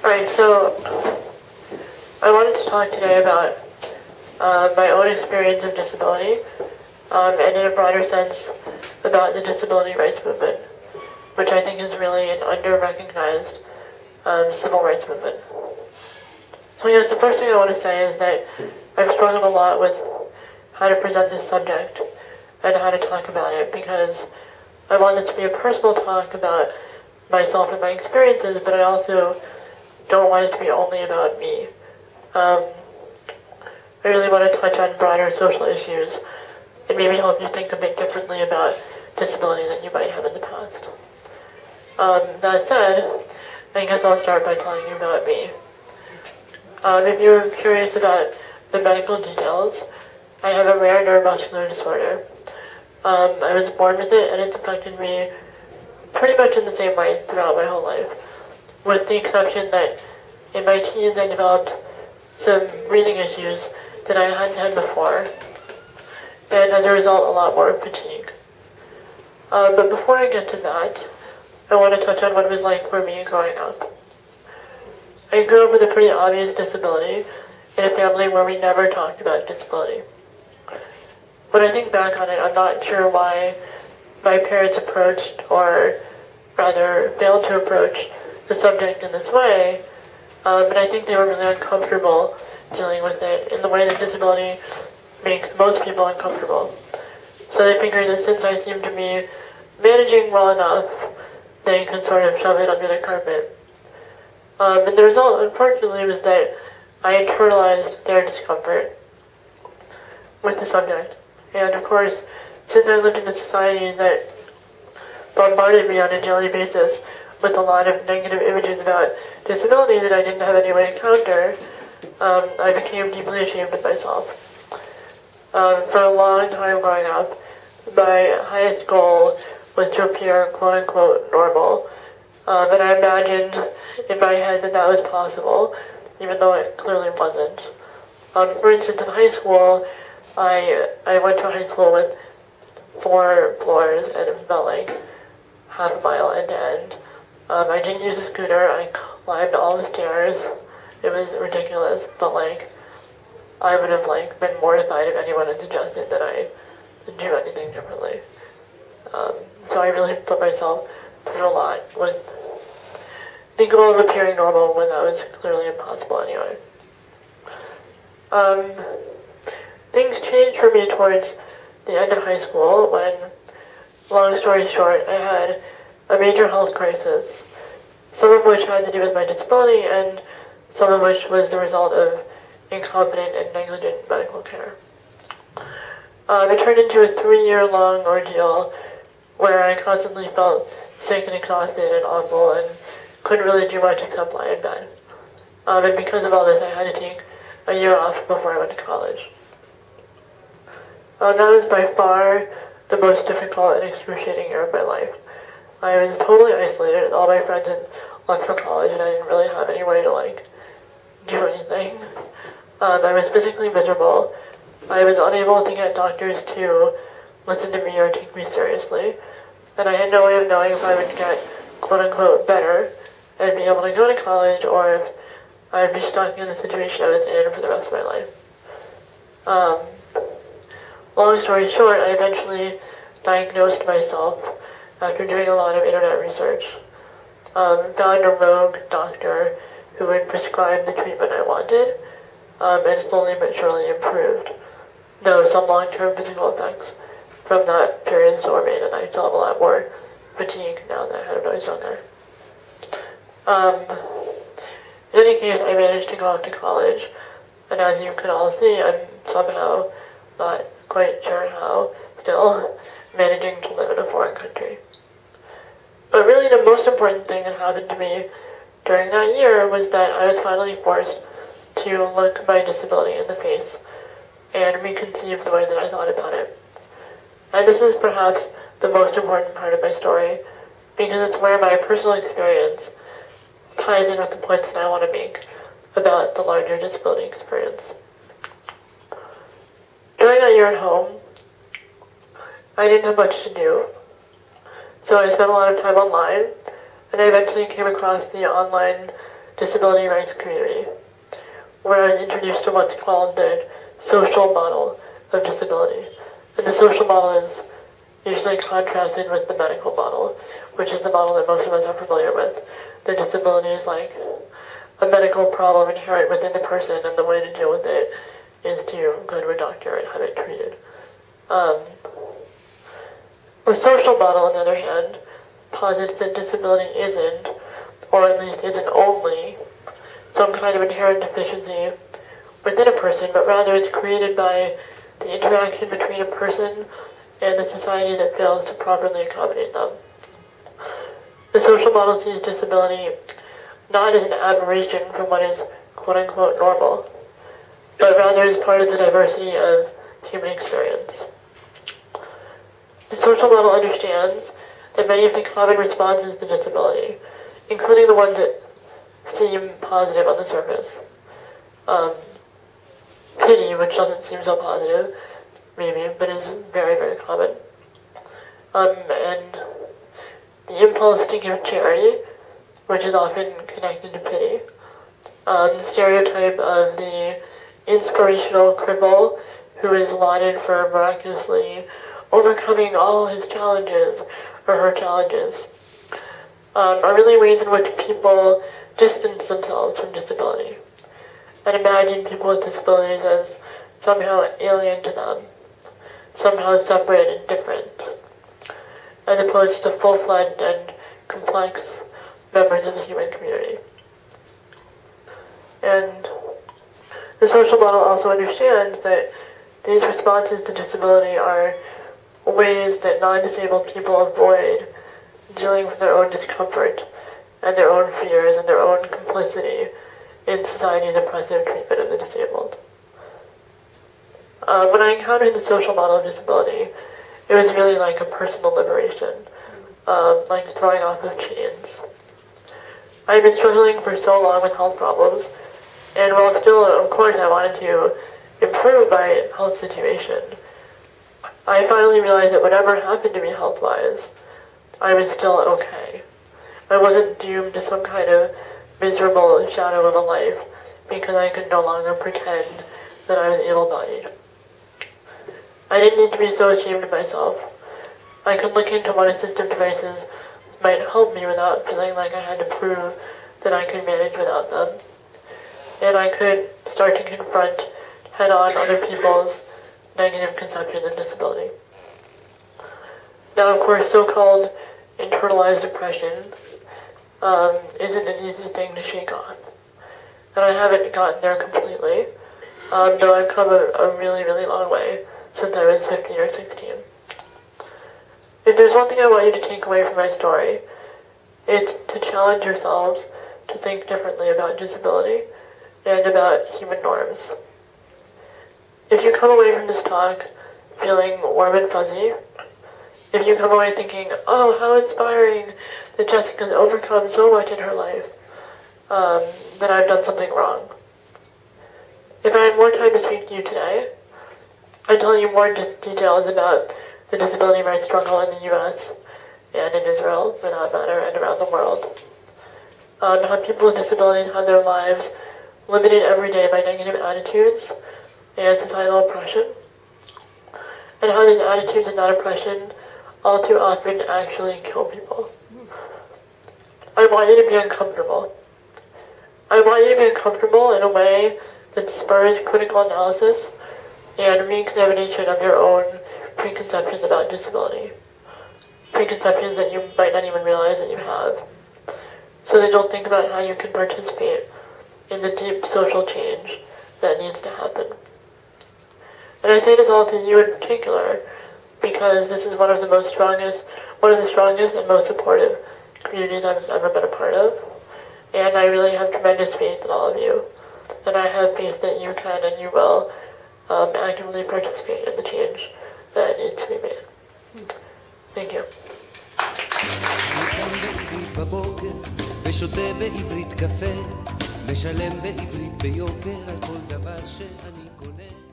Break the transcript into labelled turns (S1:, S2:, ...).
S1: Alright, so I wanted to talk today about my own experience of disability, and in a broader sense about the disability rights movement, which I think is really an under-recognized civil rights movement. So I guess the first thing I want to say is that I've struggled a lot with how to present this subject and how to talk about it, because I want this to be a personal talk about myself and my experiences, but I also don't want it to be only about me. I really want to touch on broader social issues and maybe help you think a bit differently about disability than you might have in the past. That said, I guess I'll start by talking about me. If you're curious about the medical details, I have a rare neuromuscular disorder. I was born with it, and it's affected me pretty much in the same way throughout my whole life, with the exception that in my teens I developed some breathing issues that I hadn't had before, and as a result, a lot more fatigue. But before I get to that, I want to touch on what it was like for me growing up. I grew up with a pretty obvious disability in a family where we never talked about disability. When I think back on it, I'm not sure why my parents approached, or rather failed to approach, the subject in this way, but I think they were really uncomfortable dealing with it in the way that disability makes most people uncomfortable. So they figured that since I seemed to be managing well enough, they could sort of shove it under the carpet. And the result, unfortunately, was that I internalized their discomfort with the subject. And of course, since I lived in a society that bombarded me on a daily basis with a lot of negative images about disability that I didn't have any way to counter, I became deeply ashamed of myself. For a long time growing up, my highest goal was to appear quote-unquote normal, and I imagined in my head that that was possible, even though it clearly wasn't. For instance, in high school, I went to a high school with 4 floors, and it felt like half a mile end to end. I didn't use a scooter. I climbed all the stairs. It was ridiculous, but I would have been mortified if anyone had suggested that I do anything differently. So I really put myself through a lot with the goal of appearing normal when that was clearly impossible anyway. Things changed for me towards the end of high school when, long story short, I had a major health crisis, some of which had to do with my disability and some of which was the result of incompetent and negligent medical care. It turned into a 3-year-long ordeal where I constantly felt sick and exhausted and awful and couldn't really do much except lie in bed. And because of all this, I had to take a year off before I went to college. That was by far the most difficult and excruciating year of my life. I was totally isolated. All my friends had left for college, and I didn't really have any way to do anything. I was physically miserable. I was unable to get doctors to listen to me or take me seriously, and I had no way of knowing if I would get quote-unquote better and be able to go to college, or if I would be stuck in the situation I was in for the rest of my life. Long story short, I eventually diagnosed myself after doing a lot of internet research. Found a rogue doctor who would prescribe the treatment I wanted, and slowly but surely improved. Though some long-term physical effects from that period still remain, and I still have a lot more fatigue now that I had a noise on there. In any case, I managed to go off to college, and as you can all see, I'm somehow, not quite sure how, still managing to live in a foreign country. But really the most important thing that happened to me during that year was that I was finally forced to look my disability in the face and reconceive the way that I thought about it. And this is perhaps the most important part of my story, because it's where my personal experience ties in with the points that I want to make about the larger disability experience. During that year at home, I didn't have much to do, so I spent a lot of time online, and I eventually came across the online disability rights community, where I was introduced to what's called the social model of disability. And the social model is usually contrasted with the medical model, which is the model that most of us are familiar with. The disability is like a medical problem inherent within the person, and the way to deal with it is to go to a doctor and have it treated. The social model, on the other hand, posits that disability isn't, or at least isn't only, some kind of inherent deficiency within a person, but rather it's created by the interaction between a person and the society that fails to properly accommodate them. The social model sees disability not as an aberration from what is quote-unquote normal, but rather as part of the diversity of human experience. The social model understands that many of the common responses to disability, including the ones that seem positive on the surface, pity, which doesn't seem so positive, maybe, but is very, very common, and the impulse to give charity, which is often connected to pity, the stereotype of the inspirational cripple who is lauded for miraculously overcoming all his challenges or her challenges, are really ways in which people distance themselves from disability and imagine people with disabilities as somehow alien to them, somehow separate and different, as opposed to full-fledged and complex members of the human community. And the social model also understands that these responses to disability are ways that non-disabled people avoid dealing with their own discomfort and their own fears and their own complicity in society's oppressive treatment of the disabled. When I encountered the social model of disability, it was really like a personal liberation, like throwing off of chains. I had been struggling for so long with health problems, and while still, of course, I wanted to improve my health situation, I finally realized that whatever happened to me health-wise, I was still okay. I wasn't doomed to some kind of miserable shadow of a life because I could no longer pretend that I was able-bodied. I didn't need to be so ashamed of myself. I could look into what assistive devices might help me without feeling like I had to prove that I could manage without them. And I could start to confront head-on other people's negative conceptions of disability. Now, of course, so-called internalized depression isn't an easy thing to shake on. And I haven't gotten there completely, though I've come a really, really long way since I was 15 or 16. If there's one thing I want you to take away from my story, it's to challenge yourselves to think differently about disability and about human norms. If you come away from this talk feeling warm and fuzzy, if you come away thinking, oh, how inspiring that Jessica's overcome so much in her life, then I've done something wrong. If I had more time to speak to you today, I'd tell you more details about the disability rights struggle in the U.S. and in Israel, for that matter, and around the world. How people with disabilities have their lives limited every day by negative attitudes and societal oppression, and how these attitudes and that oppression all too often actually kill people. I want you to be uncomfortable. I want you to be uncomfortable in a way that spurs critical analysis and re-examination of your own preconceptions about disability. Preconceptions that you might not even realize that you have. So that you'll think about how you can participate in the deep social change that needs to happen. And I say this all to you in particular because this is one of the strongest and most supportive communities I've ever been a part of. And I really have tremendous faith in all of you. And I have faith that you can and you will actively participate in the change that needs to be made. Thank you. ושותה בעברית קפה, משלם בעברית ביוקר על כל דבר שאני קונה.